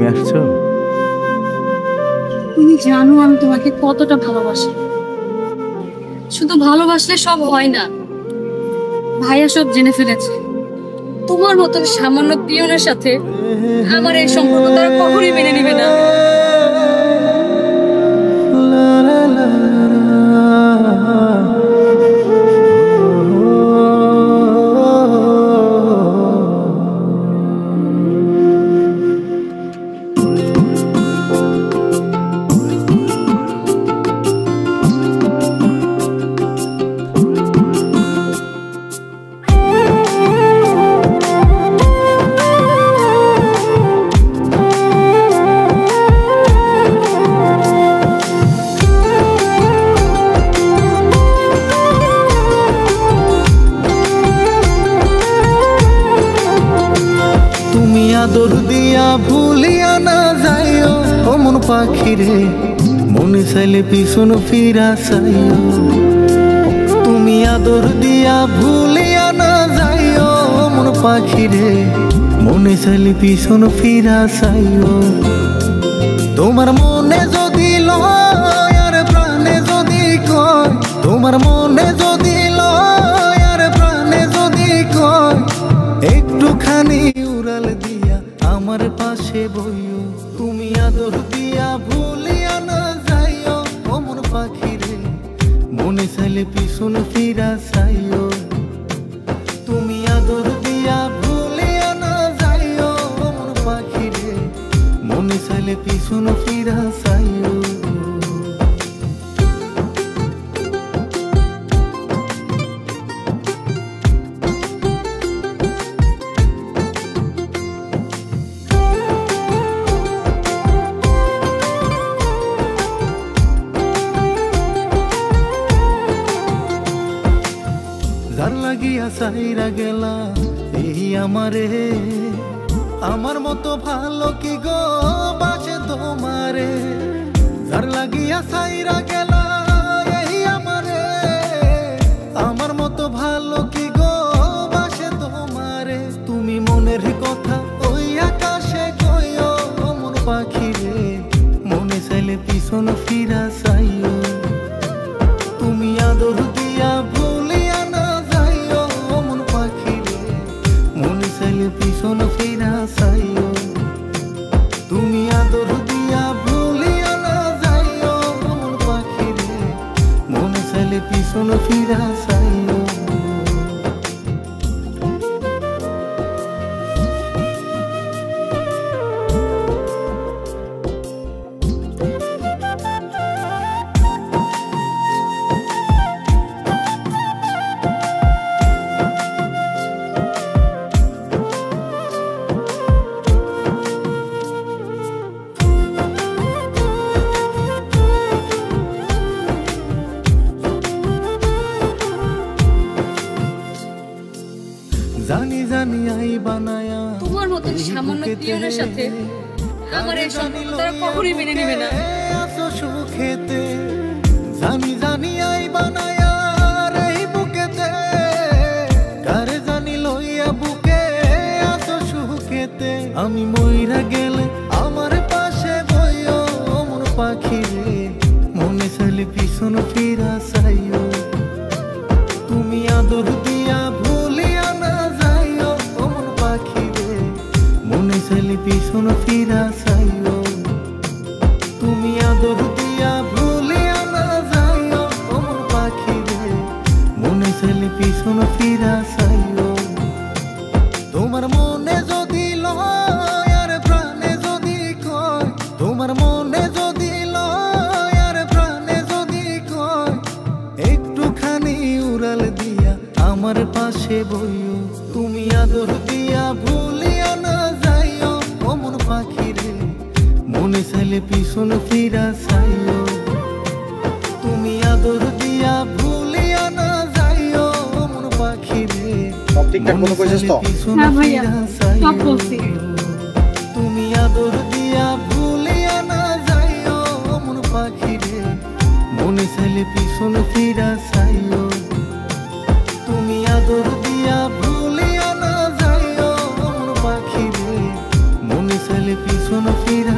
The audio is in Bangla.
আসছো? তুমি জানো আমি তোমাকে কতটা ভালোবাসি। শুধু ভালোবাসলে সব হয় না, ভাইয়া সব জেনে ফেলেছে। তোমার মতন সামান্য পিয়নের সাথে আমার এই সম্পর্ক তারা কখনোই মেনে নিবে না। আদর দিয়া ভুলিয়া না যাইও ও মন পাখি রে, মনে চাইলে পিছন ফিরা চাইও। তুমি আদর দিয়া ভুলিয়া না যাইও ও মন পাখি রে, মনে চাইলে পিছন ফিরা চাইও। তোমার মনে যদি লয় আর প্রাণে যদি কয়, তোমার মনে যদি লয় আর প্রাণে যদি কয়, একটুখানি উড়াল দিয়া আমার পাশে বইও। তুমি আদর দিয়া ভুলিয়া না যাইও ও মন পাখি রে, মনে চাইলে পিছন ফিরা চাইও। তুমি আদর দিয়া ভুলিয়া না যাইও ও মন পাখি রে, মনে চাইলে পিছন ফিরা চাইও। যার লাগিয়া সাইরা গেলা এই আমারে, আমার মতো ভালো কি গো বাসে তোমারে। যার লাগিয়া সাইরা গেলা এই আমারে, আমার মতো ভালো কি গো বাসে তোমারে। তুমি মনের কথা ওই আকাশে কইও মন পাখি রে, মনে চাইলে পিছন ফিরা চাইও। তুমি আদর দিয়া ভুলিয়া না যাইও মন পাখি রে, মনে চাইলে পিছন ফিরা চাইও। তুমি আদর দিয়া ভুলিয়া না যাইও মন পাখি রে, মনে চাইলে পিছন ফিরা চাইও। জানি জানি আই বানায়া তোমার মতন সামান্য পিয়নের সাথে আমার এই সম্পর্ক তারা কখনোই মেনে নিবে না। আসো সুখেতে, জানি জানি আই বানায়া এই বুকেতে, কারে জানি লইয়া বুকে আসো সুখেতে। আমি মইরা গেলে আমার পাশে বইও মন পাখি রে, মনে চাইলে পিছন ফিরা চাইও। তুমি আদর দিয়া ভুলিয়া না যাইও মন পাখি রে, মনে চাইলে পিছন ফিরা চাইও। তুমি আদর দিয়া ভুলিয়া না যাইও মন পাখি রে, মনে চাইলে পিছন ফিরা চাইও। তোমার মনে যদি লয় আর প্রাণে যদি কয়, তোমার মনে যদি লয় আর প্রাণে যদি কয়, একটুখানি উড়াল দিয়া আমার পাশে বইও। তুমি আদর দিয়া ভুলিয়া না যাইও ও মন পাখি রে, মনে চাইলে পিছন ফিরা চাইও। তুমি আদর দিয়া ভুলিয়া না যাইও মন পাখি রে, মনে চাইলে পিছন ফিরা চাইও। তুমি আদর দিয়া ভুলিয়া না যাইও মন পাখি রে, মনে চাইলে পিছন ফিরা চাইও। তুমি আদর দিয়া ভুলিয়া না যাইও মন পাখি রে, মনে চাইলে পিছন ফিরা